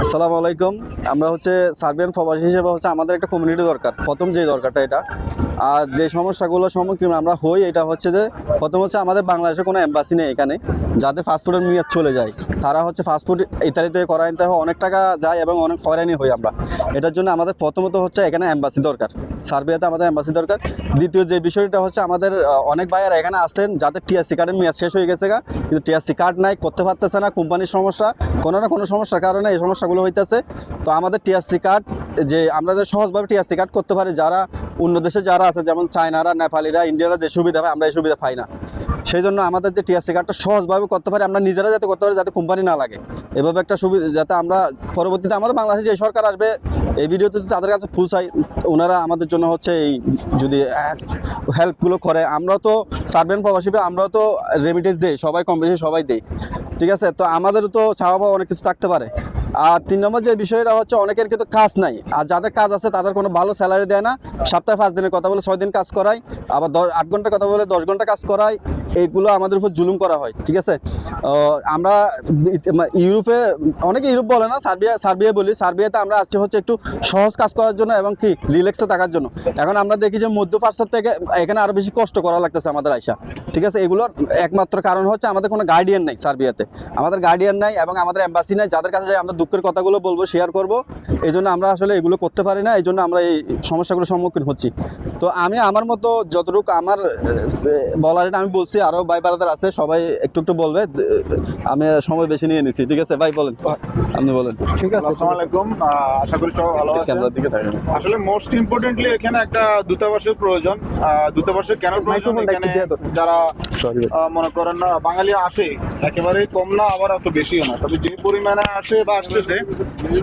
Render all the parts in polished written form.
আসসালামু আলাইকুম। আমরা হচ্ছে সার্বিয়ান প্রবাসী হিসেবে হচ্ছে আমাদের একটা কমিউনিটি দরকার। প্রথম যেই দরকারটা এটা, আর যে সমস্যাগুলোর সম্মুখীন আমরা হই এটা হচ্ছে যে প্রথম হচ্ছে আমাদের বাংলাদেশে কোনো এম্বাসি নেই এখানে, যাতে ফাস্টফুডের মেয়াদ চলে যায়। তারা হচ্ছে ফাস্টফুড ইতালিতে করা আনতে হয়, অনেক টাকা যায় এবং অনেক হয়রানি হই আমরা। এটার জন্য আমাদের প্রথমত হচ্ছে এখানে এম্বাসি দরকার, সার্বিয়াতে আমাদের এম্বাসি দরকার। দ্বিতীয় যে বিষয়টা হচ্ছে আমাদের অনেক ভাইয়ার এখানে আসেন যাদের টিআরসি কার্ডের মেয়াদ শেষ হয়ে গেছে, কিন্তু টিআরসি কার্ড নাই, করতে পারতেছে না, কোম্পানির সমস্যা, কোনো না কোনো সমস্যার কারণে এই সমস্যাগুলো হইতেছে। তো আমাদের টিআরসি কার্ড যে আমরা যে সহজভাবে টিআরসি কার্ড করতে পারি, যারা অন্য দেশে যারা আছে যেমন চায়নারা, নেপালিরা, ইন্ডিয়ারা যে সুবিধা পায় আমরা এই সুবিধা পাই না। সেই জন্য আমাদের যে টিআরসি কার্ডটা সহজভাবে করতে পারি, আমরা নিজেরা যাতে করতে পারি, যাতে কোম্পানি না লাগে, এভাবে একটা সুবিধা, যাতে আমরা পরবর্তীতে আমাদের বাংলাদেশে যে সরকার আসবে এই ভিডিওতে তাদের কাছে পৌঁছাই, ওনারা আমাদের জন্য হচ্ছে এই যদি হেল্পগুলো করে। আমরাও তো সার্বিয়ান প্রবাসী, আমরাও তো রেমিটেন্স দেই, সবাই কম বেশি সবাই দেই, ঠিক আছে? তো আমাদেরও তো চাওয়া পাওয়া অনেক কিছু থাকতে পারে। আর 3 নম্বর যে বিষয়টা হচ্ছে অনেকের কিন্তু কাজ নাই, আর যাদের কাজ আছে তাদের কোনো ভালো স্যালারি দেয় না। সপ্তাহে 5 দিনের কথা বলে 6 দিন কাজ করায়, আবার 8 ঘন্টা কথা বলে 10 ঘন্টা কাজ করায়। এইগুলো আমাদের উপর জুলুম করা হয়, ঠিক আছে? আমরা ইউরোপে, অনেকে ইউরোপ বলে না, সার্বিয়া বলি। সার্বিয়াতে আমরা আছি হচ্ছে একটু সহজ কাজ করার জন্য এবং কি রিল্যাক্সে থাকার জন্য। এখন আমরা দেখি যে মধ্যপ্রাচ্য থেকে এখানে আরও বেশি কষ্ট করা লাগতেছে আমাদের আইসা, ঠিক আছে? এগুলোর একমাত্র কারণ হচ্ছে আমাদের কোনো গার্ডিয়ান নেই সার্বিয়াতে, আমাদের গার্ডিয়ান নাই এবং আমাদের এম্বাসি নাই যাদের কাছে যাই আমরা দুঃখের কথাগুলো বলবো, শেয়ার করব। এই জন্য আমরা আসলে এগুলো করতে পারি না, এই জন্য আমরা এই সমস্যাগুলোর সম্মুখীন হচ্ছি। তো আমি আমার মতো যতটুকু আমার বলার এটা আমি বলছি, আরও ভাই বারাদার আছে, সবাই একটু একটু বলবে, আমি সময় বেশি নিয়ে নিছি, ঠিক আছে? ভাই বলেন, আপনি বলেন। ঠিক আছে, আসসালামু আলাইকুম। আশা করি সবাই ভালো আছেন। ক্যামেরার দিকে তাকান। আসলে মোস্ট ইম্পর্টেন্টলি এখানে একটা দূতাবাসের প্রয়োজন। দূতাবাসের কেন প্রয়োজন? এখানে যারা মনে করেন না বাঙালি আসে, একেবারেই কম না আবার অত বেশিও না, তবে যে পরিমাণে আসে বা আসতেছে,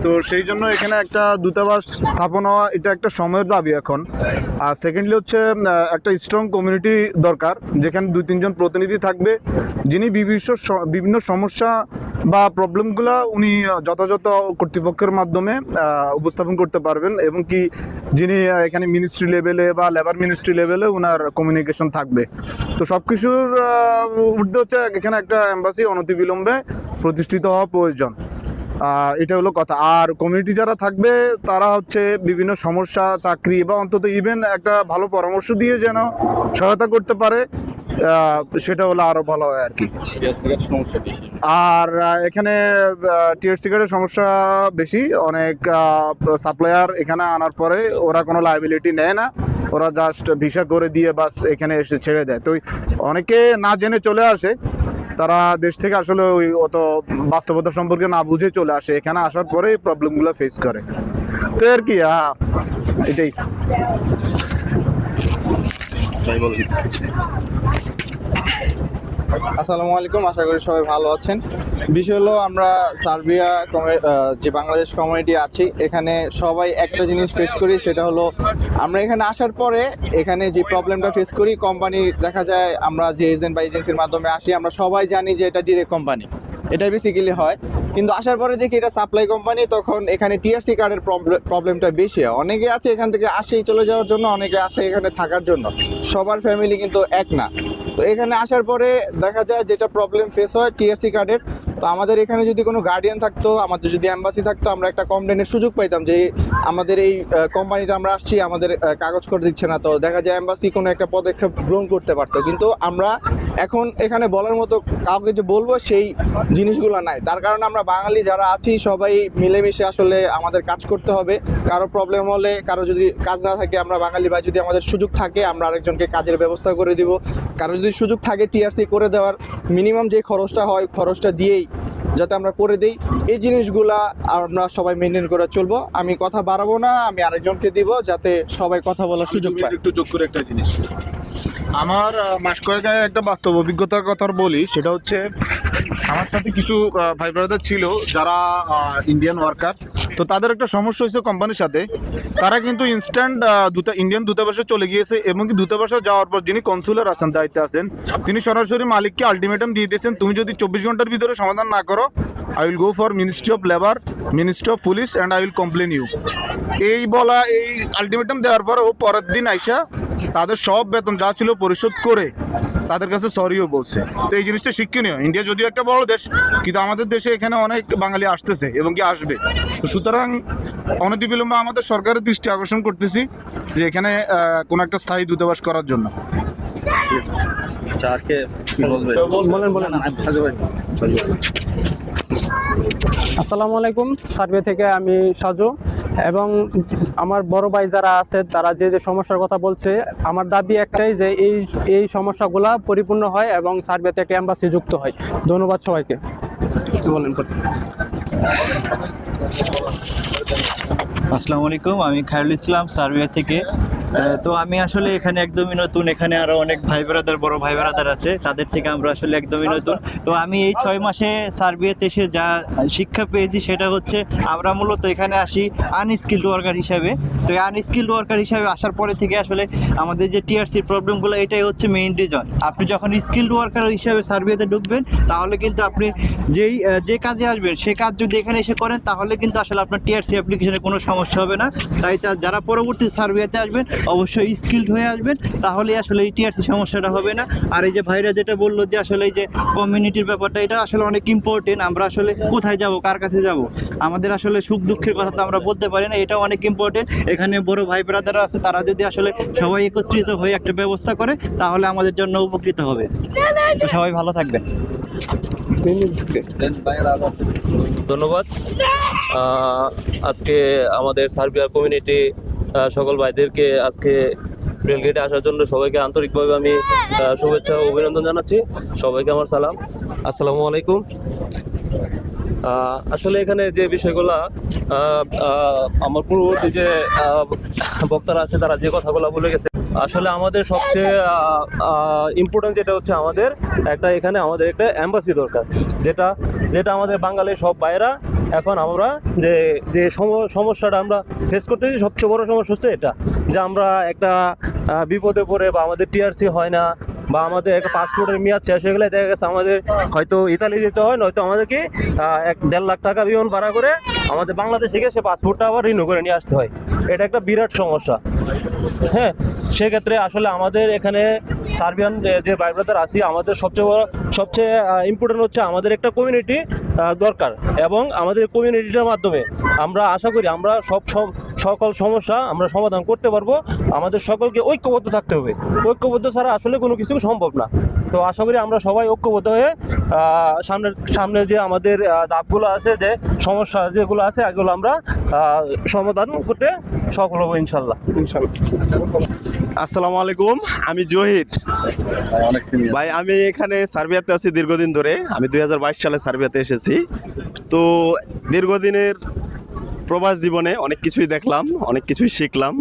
তো সেই জন্য এখানে একটা দূতাবাস স্থাপন হওয়া এটা একটা সময়ের দাবি এখন। আর সেকেন্ডলি হচ্ছে একটা স্ট্রং কমিউনিটি দরকার, যেখানে 2-3 জন প্রতিনিধি থাকবে, যিনি বিভিন্ন সমস্যা বা প্রবলেমগুলো উনি যথাযথ কর্তৃপক্ষের মাধ্যমে উপস্থাপন করতে পারবেন, এবং কি যিনি এখানে মিনিস্ট্রি লেভেলে বা লেবার মিনিস্ট্রি লেভেলে ওনার কমিউনিকেশন থাকবে। তো সব কিছুর ঊর্ধ্বে হচ্ছে এখানে একটা এম্বাসি অনতিবিলম্বে প্রতিষ্ঠিত হওয়া প্রয়োজন। এটা হলো কথা। আর কমিউনিটি যারা থাকবে তারা হচ্ছে বিভিন্ন সমস্যা, চাকরি বা অন্তত ইভেন একটা ভালো পরামর্শ দিয়ে যেন সহায়তা করতে পারে, সেটা হলো আরো ভালো হয় আর কি। আর এখানে টিআরসি কার্ডের সমস্যা বেশি। অনেক সাপ্লায়ার এখানে আনার পরে ওরা কোনো লায়াবিলিটি নেয় না, ওরা জাস্ট ভিসা করে দিয়ে বাস এখানে এসে ছেড়ে দেয়। তো অনেকে না জেনে চলে আসে, তারা দেশ থেকে আসলে ওই অত বাস্তবতা সম্পর্কে না বুঝে চলে আসে, এখানে আসার পরে এই প্রবলেমগুলো ফেস করে। তো আর কি, এটাই। আসসালামু আলাইকুম, আশা করি সবাই ভালো আছেন। বিষয় হলো আমরা সার্বিয়া যে বাংলাদেশ কমিউনিটি আছি, এখানে সবাই একটা জিনিস ফেস করি, সেটা হলো আমরা এখানে আসার পরে এখানে যে প্রবলেমটা ফেস করি, কোম্পানি দেখা যায় আমরা যে এজেন্ট বা এজেন্সির মাধ্যমে আসি, আমরা সবাই জানি যে এটা ডিরেক্ট কোম্পানি, এটাই বেসিক্যালি হয়। কিন্তু আসার পরে দেখি এটা সাপ্লাই কোম্পানি, তখন এখানে টিআরসি কার্ডের প্রবলেমটা বেশি হয়। অনেকে আছে এখান থেকে আসেই চলে যাওয়ার জন্য, অনেকে আসে এখানে থাকার জন্য, সবার ফ্যামিলি কিন্তু এক না। তো এখানে আসার পরে দেখা যায় যেটা প্রবলেম ফেস হয় টিআরসি কার্ডের। তো আমাদের এখানে যদি কোনো গার্ডিয়ান থাকতো, আমাদের যদি এম্বাসি থাকতো, আমরা একটা কমপ্লেনের সুযোগ পাইতাম যে আমাদের এই কোম্পানিতে আমরা আসছি, আমাদের কাগজ করে দিচ্ছে না। তো দেখা যায় এম্বাসি কোনো একটা পদক্ষেপ গ্রহণ করতে পারতো, কিন্তু আমরা এখন এখানে বলার মতো কাউকে যে বলবো সেই জিনিসগুলো নাই। তার কারণে আমরা বাঙালি যারা আছি সবাই মিলেমিশে আসলে আমাদের কাজ করতে হবে। কারো প্রবলেম হলে, কারো যদি কাজ না থাকে, আমরা বাঙালি ভাই যদি আমাদের সুযোগ থাকে আমরা আরেকজনকে কাজের ব্যবস্থা করে দিব। কারো যদি সুযোগ থাকে টিআরসি করে দেওয়ার, মিনিমাম যে খরচটা হয় খরচটা দিয়েই যাতে আমরা করে দিই, এই জিনিসগুলা আমরা সবাই মেনটেন করে চলবো। আমি কথা বাড়াবো না, আমি আরেকজনকে দিব যাতে সবাই কথা বলার সুযোগ পায়। একটু যোগ করে একটা জিনিস, আমার মাস কয়েক আগে একটা বাস্তব অভিজ্ঞতার কথা বলি। সেটা হচ্ছে আমার সাথে কিছু ভাই ব্রাদার ছিল যারা ইন্ডিয়ান ওয়ার্কার। তো তাদের একটা সমস্যা হয়েছে কোম্পানির সাথে, তারা কিন্তু ইনস্ট্যান্ট ইন্ডিয়ান দূতাবাসে চলে গিয়েছে, এবং কি দূতাবাসে যাওয়ার পর যিনি কনসুলার আছেন, দায়িত্বে আছেন, তিনি সরাসরি মালিককে আলটিমেটাম দিয়ে দিয়েছেন, তুমি যদি 24 ঘন্টার ভিতরে সমাধান না করো, I will go for ministry of labour, ministry of police and I will complain you. এই বলা, এই আলটিমেটাম দেওয়ার পর ও পরের দিন আইসা তাদের সব বেতন যা ছিল পরিশোধ করে তাদের কাছে সরিও বলছে। তো এই জিনিসটা শিক্ষণীয়। ইন্ডিয়া যদিও একটা বড় দেশ, কিন্তু আমাদের দেশে এখানে অনেক বাঙালি আসতেছে এবং কি আসবে। তো সুতরাং অনতিবিলম্বে আমাদের সরকারের দৃষ্টি আকর্ষণ করতেছি যে এখানে কোনো একটা স্থায়ী দূতাবাস করার জন্য। আসসালামু আলাইকুম। সার্ভে থেকে আমি সাজু এবং আমার বড় ভাই যারা আছে তারা যে যে সমস্যার কথা বলছে, আমার দাবি একটাই যে এই সমস্যাগুলা পরিপূর্ণ হয় এবং সার্ভেতে একটা এম্বাসি যুক্ত হয়। ধন্যবাদ সবাইকে। বলেন। আসসালামু আলাইকুম, আমি খায়রুল ইসলাম সার্বিয়া থেকে। তো আমি আসলে এখানে একদমই নতুন। এখানে আরো অনেক ভাই ব্রাদার, বড় ভাই ব্রাদার আছে, তাদের থেকে আমরা আসলে একদমই নতুন। তো আমি এই 6 মাসে সার্বিয়াতে এসে যা শিক্ষা পেয়েছি সেটা হচ্ছে আমরা মূলত এখানে আসি আনস্কিল্ড ওয়ার্কার হিসাবে। তো এই আনস্কিল্ড ওয়ার্কার হিসাবে আসার পরে থেকে আসলে আমাদের যে টিআরসির প্রবলেমগুলো, এটাই হচ্ছে মেইন রিজন। আপনি যখন স্কিল্ড ওয়ার্কার হিসাবে সার্বিয়াতে ঢুকবেন তাহলে কিন্তু আপনি যে কাজে আসবেন সে কাজ যদি এখানে এসে করেন তাহলে কিন্তু আসলে আপনার টিআরসি অ্যাপ্লিকেশনে কোনো সমস্যা হবে না। তাই যারা পরবর্তী সার্বিয়াতে আসবেন অবশ্যই স্কিল্ড হয়ে আসবেন, তাহলে আসলে এই টিআরসি সমস্যাটা হবে না। আর এই যে ভাইরা যেটা বললো যে আসলে এই যে কমিউনিটির ব্যাপারটা, এটা আসলে অনেক ইম্পর্টেন্ট। আমরা আসলে কোথায় যাব, কার কাছে যাব, আমাদের আসলে সুখ দুঃখের কথা তো আমরা বলতে পারি না, এটা অনেক ইম্পর্টেন্ট। এখানে বড় ভাই ব্রাদাররা আছে, তারা যদি আসলে সবাই একত্রিত হয়ে একটা ব্যবস্থা করে তাহলে আমাদের জন্য উপকৃত হবে। তো সবাই ভালো থাকবেন। ধন্যবাদ। আজকে আমাদের সার্বিয়া কমিউনিটি সকল ভাইদেরকে আজকে রেলগেটে আসার জন্য সবাইকে আন্তরিকভাবে আমি শুভেচ্ছা ও অভিনন্দন জানাচ্ছি। সবাইকে আমার সালাম, আসসালামু আলাইকুম। আসলে এখানে যে বিষয়গুলা আমার পূর্ববর্তী যে বক্তারা আছে তারা যে কথাগুলো বলে গেছে, আসলে আমাদের সবচেয়ে ইম্পর্টেন্ট যেটা হচ্ছে আমাদের এখানে আমাদের একটা এম্বাসি দরকার, যেটা আমাদের বাঙালির সব ভাইয়েরা এখন আমরা যে সমস্যাটা আমরা ফেস করতেছি, সবচেয়ে বড় সমস্যা হচ্ছে এটা যে আমরা একটা বিপদে পড়ে বা আমাদের টিআরসি হয় না বা আমাদের একটা পাসপোর্টের মেয়াদ শেষ হয়ে গেলে দেখা গেছে আমাদের হয়তো ইতালি যেতে হয়, নয়তো আমাদেরকে 1.5 লাখ টাকা বিমান ভাড়া করে আমাদের বাংলাদেশে গিয়ে সে পাসপোর্টটা আবার রিনিউ করে নিয়ে আসতে হয়। এটা একটা বিরাট সমস্যা। হ্যাঁ, সেক্ষেত্রে আসলে আমাদের এখানে সার্বিয়ান যে ভাই ব্রাদার আছি, আমাদের সবচেয়ে ইম্পর্টেন্ট হচ্ছে আমাদের একটা কমিউনিটি দরকার, এবং আমাদের কমিউনিটিটার মাধ্যমে আমরা আশা করি আমরা সকল সমস্যা আমরা সমাধান করতে পারবো। আমাদের সকলকে ঐক্যবদ্ধ থাকতে হবে, ঐক্যবদ্ধ ছাড়া আসলে কোনো কিছু সম্ভব না। তো আশা করি আমরা সবাই ঐক্যবদ্ধ হয়ে সামনে যে আমাদের ধাপগুলো আছে, যে সমস্যা যেগুলো আছে, এগুলো আমরা সমাধান করতে সফল হবো ইনশাল্লাহ। আসসালামু আলাইকুম, আমি জহির ভাই। আমি এখানে সার্বিয়াতে আছি দীর্ঘদিন ধরে। আমি 2022 সালে সার্বিয়াতে এসেছি। তো দীর্ঘদিনের প্রবাস জীবনে অনেক কিছুই দেখলাম, অনেক কিছুই শিখলাম।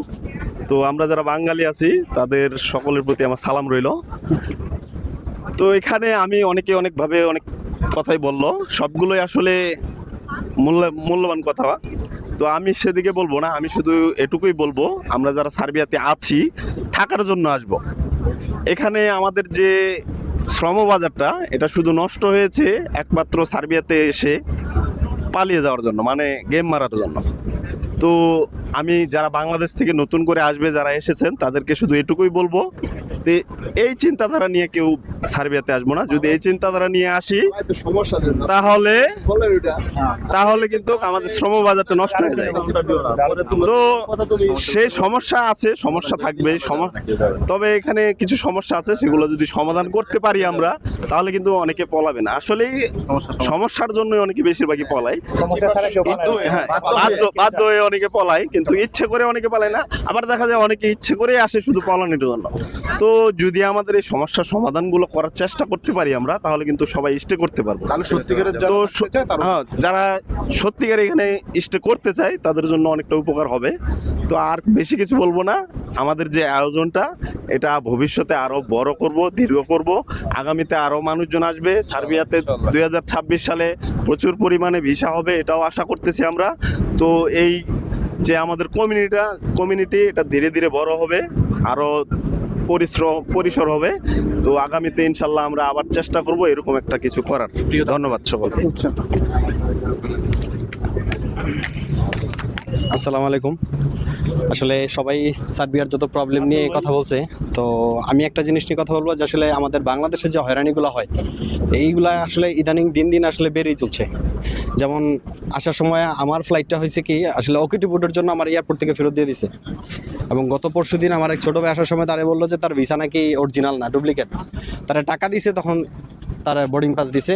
তো আমরা যারা বাঙালি আছি তাদের সকলের প্রতি আমার সালাম রইল। তো এখানে আমি অনেকভাবে অনেক কথাই বললো, সবগুলোই আসলে মূল্যবান কথা। তো আমি সেদিকে বলবো না, আমি শুধু এটুকুই বলবো আমরা যারা সার্বিয়াতে আছি থাকার জন্য আসব। এখানে আমাদের যে শ্রমবাজারটা, এটা শুধু নষ্ট হয়েছে একমাত্র সার্বিয়াতে এসে পালিয়ে যাওয়ার জন্য, মানে গেম মারার জন্য। তো আমি যারা বাংলাদেশ থেকে নতুন করে আসবে, যারা এসেছেন, তাদেরকে শুধু এটুকুই বলবো যে এই চিন্তাধারা নিয়ে কেউ সার্বিয়াতে আসবো না। যদি এই চিন্তাধারা নিয়ে আসি তাহলে কিন্তু আমাদের শ্রমবাজারটা নষ্ট হয়ে যায়। তো সেই সমস্যা আছে, সমস্যা থাকবে, তবে এখানে কিছু সমস্যা আছে, সেগুলো যদি সমাধান করতে পারি আমরা, তাহলে কিন্তু অনেকে পলাবে না। আসলেই সমস্যার জন্য অনেকে বেশিরভাগই পলায়, কিন্তু হ্যাঁ বাধ্য হয়ে অনেকে পলায়, কিন্তু ইচ্ছে করে অনেকে পালায় না। আবার দেখা যায় অনেকে ইচ্ছে করে আসে শুধু পলানোর জন্য। তো যদি আমাদের এই সমস্যার সমাধানগুলো করার চেষ্টা করতে পারি আমরা, তাহলে কিন্তু সবাই স্টে করতে পারবো। তো হ্যাঁ, যারা সত্যিকার এখানে স্টে করতে চায় তাদের জন্য অনেকটা উপকার হবে। তো আর বেশি কিছু বলবো না। আমাদের যে আয়োজনটা, এটা ভবিষ্যতে আরো বড় করব, দীর্ঘ করব। আগামীতে আরো মানুষজন আসবে সার্বিয়াতে। 2026 সালে প্রচুর পরিমাণে ভিসা হবে, এটাও আশা করতেছি আমরা। তো এই যে আমাদের কমিউনিটি এটা ধীরে ধীরে বড় হবে, আরো পরিসর হবে। তো আগামীতে ইনশাল্লাহ আমরা আবার চেষ্টা করব এরকম একটা কিছু করার। ধন্যবাদ সকলকে। আসসালামু আলাইকুম। আসলে সবাই সার্বিয়ার যত প্রবলেম নিয়ে কথা বলছে, তো আমি একটা জিনিস নিয়ে কথা বলবো যে আসলে আমাদের বাংলাদেশে যে হয়রানিগুলো হয় এইগুলা আসলে ইদানিং দিন দিন আসলে বেড়েই চলছে। যেমন আসার সময় আমার ফ্লাইটটা হয়েছে কি আসলে ওকিটি বোর্ডের জন্য আমার এয়ারপোর্ট থেকে ফেরত দিয়ে দিছে, এবং গত পরশু দিন আমার এক ছোটো ভাই আসার সময় তারা বললো যে তার ভিসা নাকি অরিজিনাল না, ডুপ্লিকেট। তারা টাকা দিছে, তখন তারা বোর্ডিং পাস দিছে,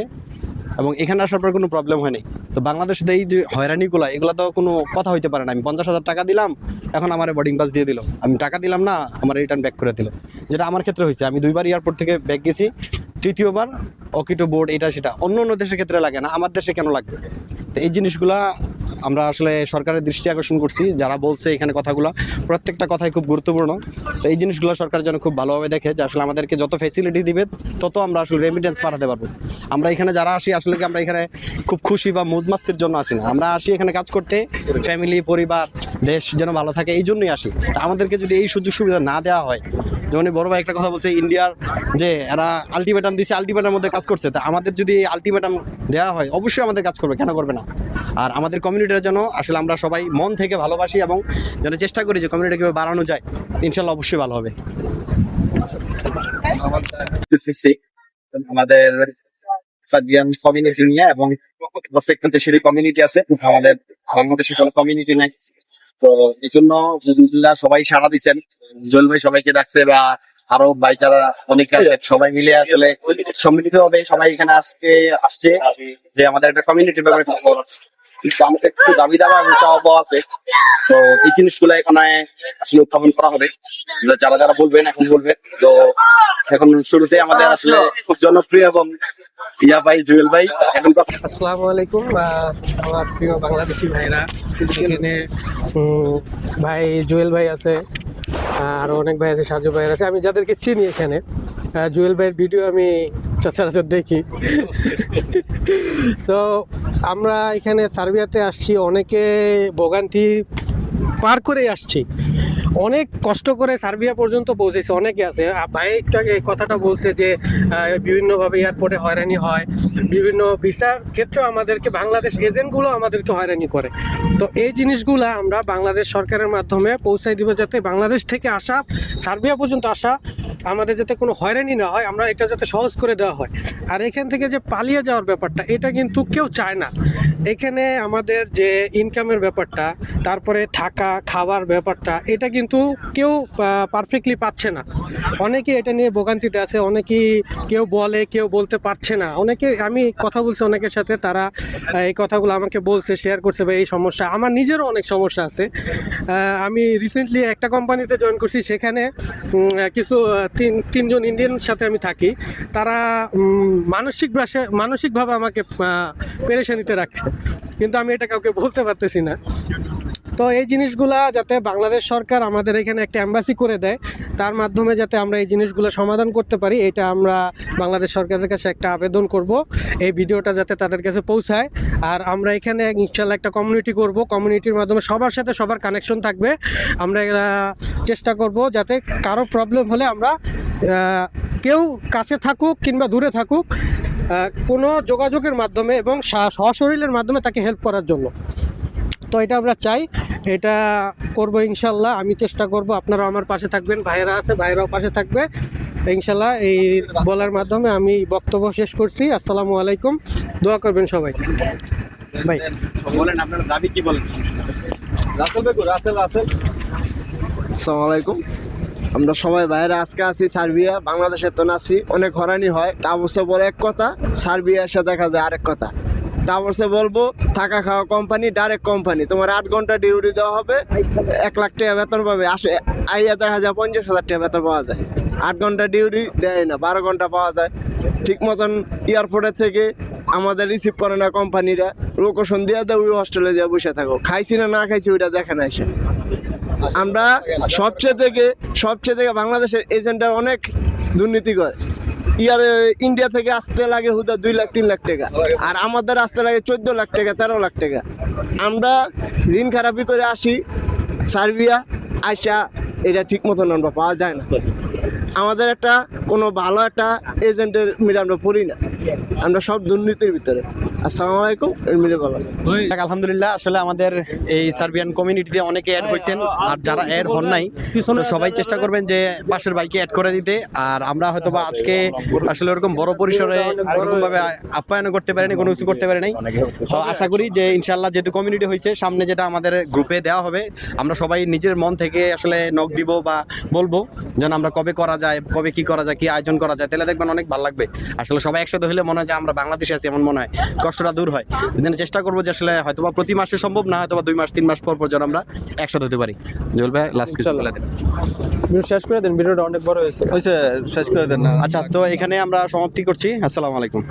এবং এখানে আসার পর কোনো প্রবলেম হয়নি। তো বাংলাদেশে এই যে হয়রানিগুলো, এগুলো তো কোনো কথা হইতে পারে না। আমি 50,000 টাকা দিলাম, এখন আমার বোর্ডিং পাস দিয়ে দিল, আমি টাকা দিলাম না, আমার রিটার্ন ব্যাক করে দিল। যেটা আমার ক্ষেত্রে হয়েছে, আমি 2বার এয়ারপোর্ট থেকে ব্যাক গেছি, তৃতীয়বার অকিটো বোর্ড, এটা সেটা অন্য অন্য দেশের ক্ষেত্রে লাগে না, আমার দেশে কেন লাগবে? তো এই জিনিসগুলা আমরা আসলে সরকারের দৃষ্টি আকর্ষণ করছি, যারা বলছে এখানে কথাগুলো, প্রত্যেকটা কথাই খুব গুরুত্বপূর্ণ। তো এই জিনিসগুলো সরকার যেন খুব ভালোভাবে দেখে, যে আসলে আমাদেরকে যত ফ্যাসিলিটি দিবে তত আমরা আসলে রেমিটেন্স পাঠাতে পারবো। আমরা এখানে যারা আসি আসলে কি আমরা এখানে খুব খুশি বা মৌজমাস্তির জন্য আসি না, আমরা আসি এখানে কাজ করতে, ফ্যামিলি, পরিবার, দেশ যেন ভালো থাকে, এই জন্যই আসি। তা আমাদেরকে যদি এই সুযোগ সুবিধা না দেওয়া হয়, যেমন বড় ভাই একটা কথা বলছে, ইন্ডিয়ার যে এরা আলটিমেটাম দিছে, আলটিমেটামের মধ্যে কাজ করছে, তা আমাদের যদি আলটিমেটাম দেওয়া হয় অবশ্যই আমাদের কাজ করবে, কেন করবে না? আর আমাদের কমিউনিটির যেন আসলে আমরা সবাই মন থেকে ভালোবাসি, এবং যেন চেষ্টা করি যে কমিউনিটি কীভাবে বাড়ানো যায়, ইনশাল্লাহ অবশ্যই ভালো হবে। আমাদের সার্বিয়ান কমিউনিটি নিয়ে, এবং প্রত্যেকটা দেশেরই কমিউনিটি আছে, আমাদের বাংলাদেশের কোনো কমিউনিটি নাই। তো এই জন্য আলহামদুলিল্লাহ সবাই সাড়া দিচ্ছেন, জল ভাই সবাইকে ডাকছে, বা আরো ভাই যারা অনেকে আছে, সবাই মিলে আসলে সম্মিলিত ভাবে সবাই এখানে আসছে যে আমাদের একটা কমিউনিটির ব্যাপারে কিন্তু আমাদের কিছু দাবি দাবা এবং চাওয়া পাওয়া আছে। তো এই জিনিসগুলো এখানে আসলে উত্থাপন করা হবে, যারা যারা বলবেন এখন বলবেন। তো এখন শুরুতে আমাদের আসলে খুব জনপ্রিয় এবং ইয়া ভাই, জুয়েল ভাই এখন কথা। আসসালামু আলাইকুম, আমার প্রিয় বাংলাদেশি ভাইরা, এখানে ভাই জুয়েল ভাই আছে, আরও অনেক ভাই আছে, সাজু ভাই আছে, আমি যাদেরকে চিনি এখানে। জুয়েল ভাইয়ের ভিডিও আমি সচরাচর দেখি। তো আমরা এখানে সার্বিয়াতে আসছি, অনেকে ভোগান্তি পার করেই আসছি, অনেক কষ্ট করে সার্বিয়া পর্যন্ত পৌঁছেছে, অনেকে আছে। ভাই একটু আগে এই কথাটা বলছে যে বিভিন্নভাবে এয়ারপোর্টে হয়রানি হয়, বিভিন্ন ভিসার ক্ষেত্রেও আমাদেরকে বাংলাদেশ এজেন্টগুলো আমাদেরকে হয়রানি করে। তো এই জিনিসগুলো আমরা বাংলাদেশ সরকারের মাধ্যমে পৌঁছাই দিব, যাতে বাংলাদেশ থেকে আসা, সার্বিয়া পর্যন্ত আসা আমাদের যাতে কোনো হয়রানি না হয়, আমরা এটা যাতে সহজ করে দেওয়া হয়। আর এখান থেকে যে পালিয়ে যাওয়ার ব্যাপারটা, এটা কিন্তু কেউ চায় না। এখানে আমাদের যে ইনকামের ব্যাপারটা, তারপরে থাকা খাওয়ার ব্যাপারটা, এটা কিন্তু কেউ পারফেক্টলি পাচ্ছে না। অনেকে এটা নিয়ে ভোগান্তিতে আছে, অনেকেই কেউ বলে, কেউ বলতে পারছে না। অনেকে, আমি কথা বলছি অনেকের সাথে, তারা এই কথাগুলো আমাকে বলছে, শেয়ার করছে, ভাই এই সমস্যা। আমার নিজেরও অনেক সমস্যা আছে। আমি রিসেন্টলি একটা কোম্পানিতে জয়েন করছি, সেখানে কিছু তিনজন ইন্ডিয়ানের সাথে আমি থাকি। তারা মানসিকভাবে আমাকে পেরেশানিতে রাখছে, কিন্তু আমি এটা কাউকে বলতে পারতেছি না। তো এই জিনিসগুলা যাতে বাংলাদেশ সরকার আমাদের এখানে একটা অ্যাম্বাসি করে দেয়, তার মাধ্যমে যাতে আমরা এই জিনিসগুলো সমাধান করতে পারি, এটা আমরা বাংলাদেশ সরকারের কাছে একটা আবেদন করব, এই ভিডিওটা যাতে তাদের কাছে পৌঁছায়। আর আমরা এখানে ইনশাল্লাহ একটা কমিউনিটি করব, কমিউনিটির মাধ্যমে সবার সাথে সবার কানেকশন থাকবে। আমরা চেষ্টা করব যাতে কারো প্রবলেম হলে আমরা, কেউ কাছে থাকুক কিংবা দূরে থাকুক, কোনো যোগাযোগের মাধ্যমে এবং সশরীরের মাধ্যমে তাকে হেল্প করার জন্য। তো এটা আমরা চাই, এটা করব ইনশাল্লাহ। আমি চেষ্টা করব, আপনারাও আমার পাশে থাকবেন, ভাইয়েরা আছে, ভাইয়েরাও পাশে থাকবে ইনশাল্লাহ। এই বলার মাধ্যমে আমি বক্তব্য শেষ করছি। আসসালামু আলাইকুম, দোয়া করবেন সবাই। ভাই বলেন আপনার দাবি কি বলেন? আসসালামু আলাইকুম, আমরা সবাই বাইরে আজকে আছি সার্বিয়া, বাংলাদেশে তো আছি, অনেক হয়রানি হয়। টাবরসে বলে এক কথা, সার্বিয়া এসে দেখা যায় আরেক কথা। টাবরসে বলবো থাকা খাওয়া কোম্পানি, ডাইরেক্ট কোম্পানি, তোমার 8 ঘন্টা ডিউটি দেওয়া হবে, 1 লাখ টাকা বেতন পাবে। আইয়া দেখা যায় 50,000 টাকা বেতন পাওয়া যায়। 8 ঘন্টা ডিউটি দেয় না, 12 ঘন্টা পাওয়া যায়। ঠিক মতন এয়ারপোর্টের থেকে আমাদের রিসিভ করে না কোম্পানিরা, লোকেশন দিয়ে দেয়, ওই হস্টেলে দিয়ে বসে থাকো, খাইছি না না খাইছি ওইটা দেখে না এসে। আমরা সবচেয়ে থেকে বাংলাদেশের এজেন্টরা অনেক দুর্নীতি করে। ইন্ডিয়া থেকে আসতে লাগে হুদা 2 লাখ 3 লাখ টাকা, আর আমাদের আসতে লাগে 14 লাখ টাকা 13 লাখ টাকা। আমরা ঋণ খারাপি করে আসি সার্বিয়া, আইসা এটা ঠিক মতন আমরা পাওয়া যায় না। আমাদের একটা কোনো ভালো একটা এজেন্টের মিলে আমরা পড়ি না, আমরা সব দুর্নীতির ভিতরে। আসসালামু আলাইকুম এমনি বলা যাক, আলহামদুলিল্লাহ আসলে আমাদের এই সার্বিয়ান কমিউনিটিতে অনেকে অ্যাড হয়েছেন, আর যারা অ্যাড হন নাই তো সবাই চেষ্টা করবেন যে পাশের বাইকে অ্যাড করে দিতে। আর আমরা হয়তো বা আজকে আসলে ওরকম বড় পরিসরে ওরকম ভাবে আপ্যায়ন করতে পারিনি, কোনো কিছু করতে পারি নাই। তো আশা করি যে ইনশাআল্লাহ যেহেতু কমিউনিটি হয়েছে, সামনে যেটা আমাদের গ্রুপে দেওয়া হবে আমরা সবাই নিজের মন থেকে আসলে নক দিব বা বলবো যেন আমরা কবে করা যায়, কবে কি করা যায়, কি আয়োজন করা যায়, তাহলে দেখবেন অনেক ভালো লাগবে। আসলে সবাই একসাথে হলে মনে হয় যে আমরা বাংলাদেশে আছি এমন মনে হয়, কষ্টটা দূর হয়। যেন চেষ্টা করবো যে আসলে হয়তো বা প্রতি মাসে সম্ভব না, হয়তো বা 2 মাস 3 মাস পর যেন আমরা একসাথে হতে পারি। জুয়েল ভাই লাস্ট কিছু বলে দেন। ভিডিও শেষ করে দেন, ভিডিওটা অনেক বড় হয়েছে। হয়েছে, শেষ করে দেন না। আচ্ছা, তো এখানে আমরা সমাপ্তি করছি। আসসালামু আলাইকুম।